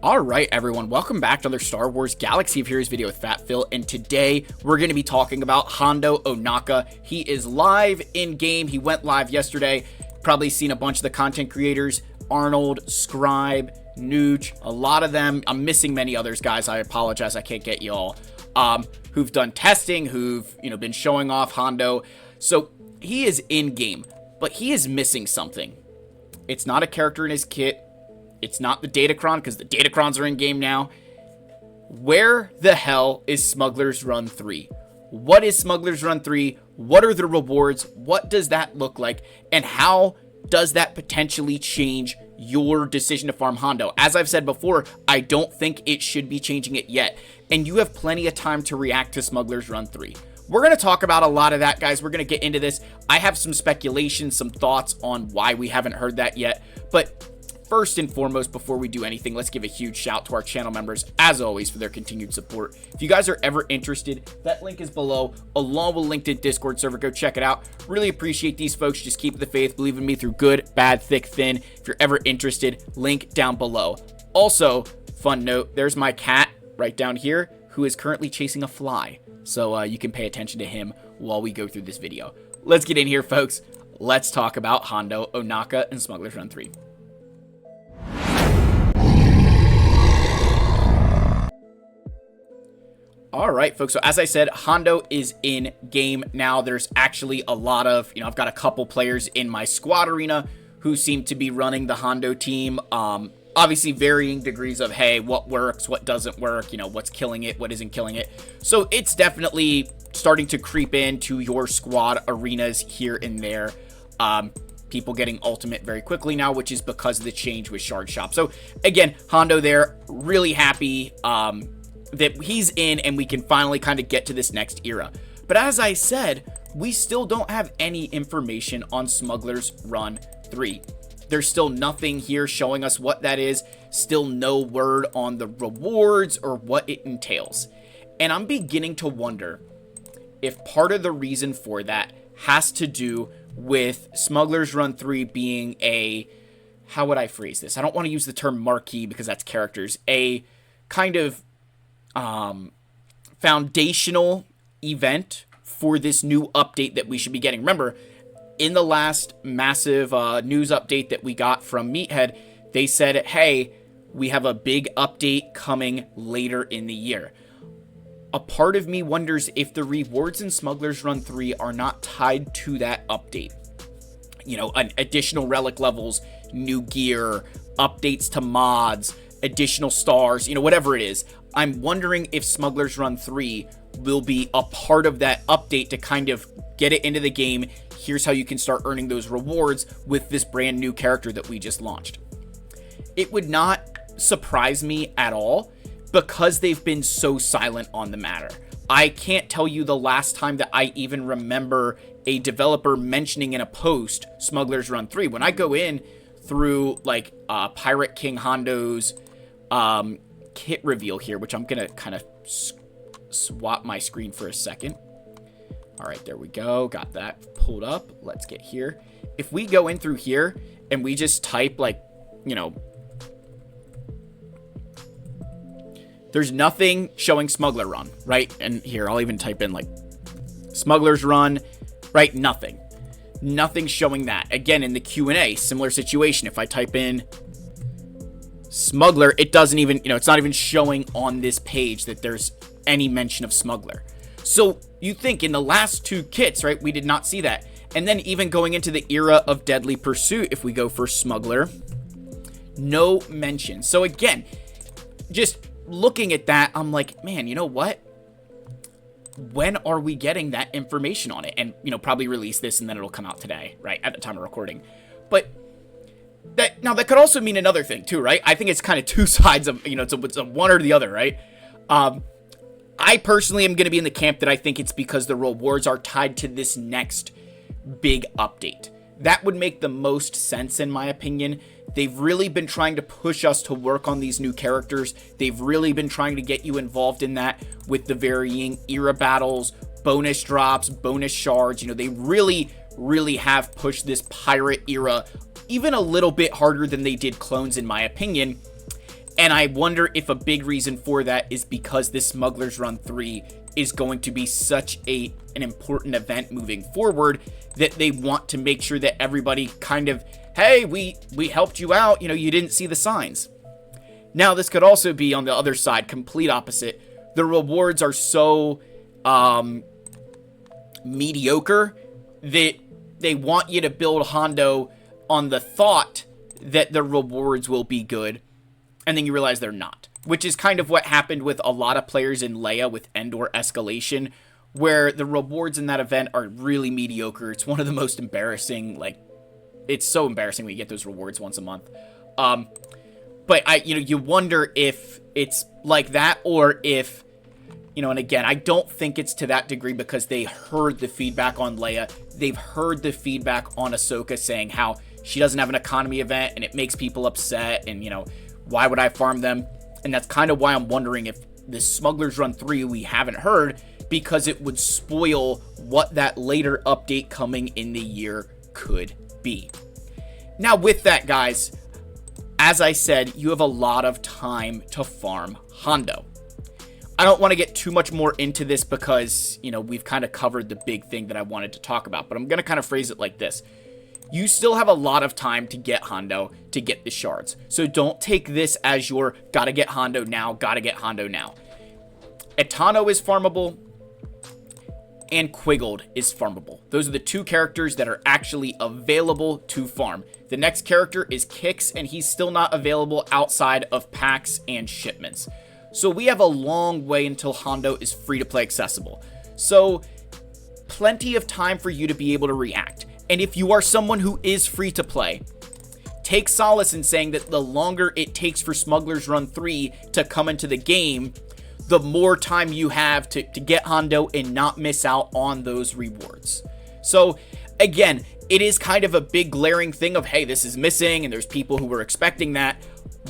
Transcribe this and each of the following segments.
Alright everyone, welcome back to another Star Wars Galaxy of Heroes video with Fat Phil, and today we're going to be talking about Hondo Ohnaka. He is live in-game, he went live yesterday, probably seen a bunch of the content creators, Arnold, Scribe, Nooch, a lot of them. I'm missing many others, guys, I apologize, I can't get you all, who've done testing, who've, been showing off Hondo. So he is in-game, but he is missing something. It's not a character in his kit. It's not the Datacron, because the Datacrons are in-game now. Where the hell is Smuggler's Run 3? What is Smuggler's Run 3? What are the rewards? What does that look like? And how does that potentially change your decision to farm Hondo? As I've said before, I don't think it should be changing it yet. And you have plenty of time to react to Smuggler's Run 3. We're going to talk about a lot of that, guys. We're going to get into this. I have some speculation, some thoughts on why we haven't heard that yet. But first and foremost, before we do anything, let's give a huge shout to our channel members, as always, for their continued support. If you guys are ever interested, that link is below, along with a link to Discord server. Go check it out. Really appreciate these folks. Just keep the faith. Believe in me through good, bad, thick, thin. If you're ever interested, link down below. Also, fun note, there's my cat right down here who is currently chasing a fly. So you can pay attention to him while we go through this video. Let's get in here, folks. Let's talk about Hondo Ohnaka and Smuggler's Run 3. Alright, folks, so as I said, Hondo is in game now. There's actually a lot of, I've got a couple players in my squad arena who seem to be running the Hondo team. Obviously varying degrees of, hey, what works, what doesn't work, what's killing it, what isn't killing it. So it's definitely starting to creep into your squad arenas here and there. People getting ultimate very quickly now, which is because of the change with Shard Shop. So again, Hondo there, really happy that he's in and we can finally kind of get to this next era. But as I said, we still don't have any information on Smuggler's Run 3. There's still nothing here showing us what that is, still no word on the rewards or what it entails. And I'm beginning to wonder if part of the reason for that has to do with Smuggler's Run 3 being a, how would I phrase this? I don't want to use the term marquee because that's characters, a kind of foundational event for this new update that we should be getting. Remember, in the last massive news update that we got from Meathead, they said, hey, we have a big update coming later in the year. A part of me wonders if the rewards in Smuggler's Run 3 are not tied to that update. Additional relic levels, new gear, updates to mods, additional stars, whatever it is. I'm wondering if Smuggler's Run 3 will be a part of that update to kind of get it into the game. Here's how you can start earning those rewards with this brand new character that we just launched. It would not surprise me at all because they've been so silent on the matter. I can't tell you the last time that I even remember a developer mentioning in a post Smuggler's Run 3. When I go in through like Pirate King Hondo's kit reveal here, which I'm gonna kind of swap my screen for a second. All right, there we go. Got that pulled up. Let's get here. If we go in through here and we just type like, there's nothing showing Smuggler Run, right? And here, I'll even type in like Smuggler's Run, right? Nothing. Nothing showing that. Again, in the Q&A, similar situation. If I type in Smuggler, it doesn't even, it's not even showing on this page that there's any mention of Smuggler. So you think in the last two kits, right, we did not see that. And then even going into the era of Deadly Pursuit, if we go for Smuggler, no mention. So again, just looking at that, I'm like, man, you know what? When are we getting that information on it? And, probably release this and then it'll come out today, right, at the time of recording. But that could also mean another thing too, right? I think it's kind of two sides of, it's a one or the other, right? I personally am going to be in the camp that I think it's because the rewards are tied to this next big update. That would make the most sense in my opinion. They've really been trying to push us to work on these new characters. They've really been trying to get you involved in that with the varying era battles, bonus drops, bonus shards. They really have pushed this pirate era even a little bit harder than they did clones in my opinion. And I wonder if a big reason for that is because this Smuggler's Run 3 is going to be such an important event moving forward that they want to make sure that everybody kind of, hey, we helped you out, you know, you didn't see the signs. Now, this could also be on the other side, complete opposite. The rewards are so mediocre that they want you to build Hondo on the thought that the rewards will be good, and then you realize they're not, which is kind of what happened with a lot of players in Leia with Endor Escalation, where the rewards in that event are really mediocre. It's one of the most embarrassing, like, it's so embarrassing when you get those rewards once a month. But you wonder if it's like that, or if, and again, I don't think it's to that degree, because they heard the feedback on Leia. They've heard the feedback on Ahsoka saying how she doesn't have an economy event and it makes people upset, and, why would I farm them? And that's kind of why I'm wondering if this Smuggler's Run 3 we haven't heard, because it would spoil what that later update coming in the year could be. Now, with that, guys, as I said, you have a lot of time to farm Hondo. I don't want to get too much more into this because, we've kind of covered the big thing that I wanted to talk about, but I'm going to kind of phrase it like this. You still have a lot of time to get Hondo, to get the shards. So don't take this as your gotta get Hondo now, gotta get Hondo now. Etano is farmable, and Quiggled is farmable. Those are the two characters that are actually available to farm. The next character is Kix, and he's still not available outside of packs and shipments. So we have a long way until Hondo is free-to-play accessible. So plenty of time for you to be able to react. And if you are someone who is free to play, take solace in saying that the longer it takes for Smuggler's Run 3 to come into the game, the more time you have to get Hondo and not miss out on those rewards. So again, it is kind of a big glaring thing of, hey, this is missing, and there's people who were expecting that.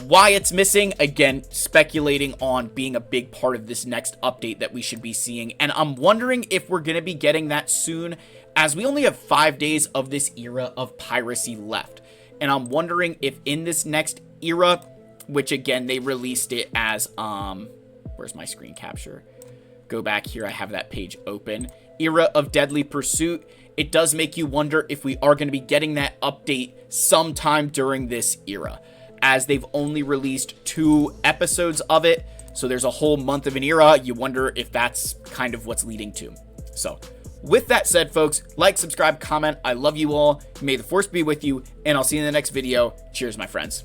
Why it's missing, again, speculating on being a big part of this next update that we should be seeing. And I'm wondering if we're going to be getting that soon, as we only have 5 days of this era of piracy left. And I'm wondering if in this next era, which again, they released it as, where's my screen capture? Go back here, I have that page open. Era of Deadly Pursuit. It does make you wonder if we are going to be getting that update sometime during this era, as they've only released 2 episodes of it. So there's a whole month of an era. You wonder if that's kind of what's leading to. So with that said, folks, like, subscribe, comment. I love you all. May the Force be with you, and I'll see you in the next video. Cheers, my friends.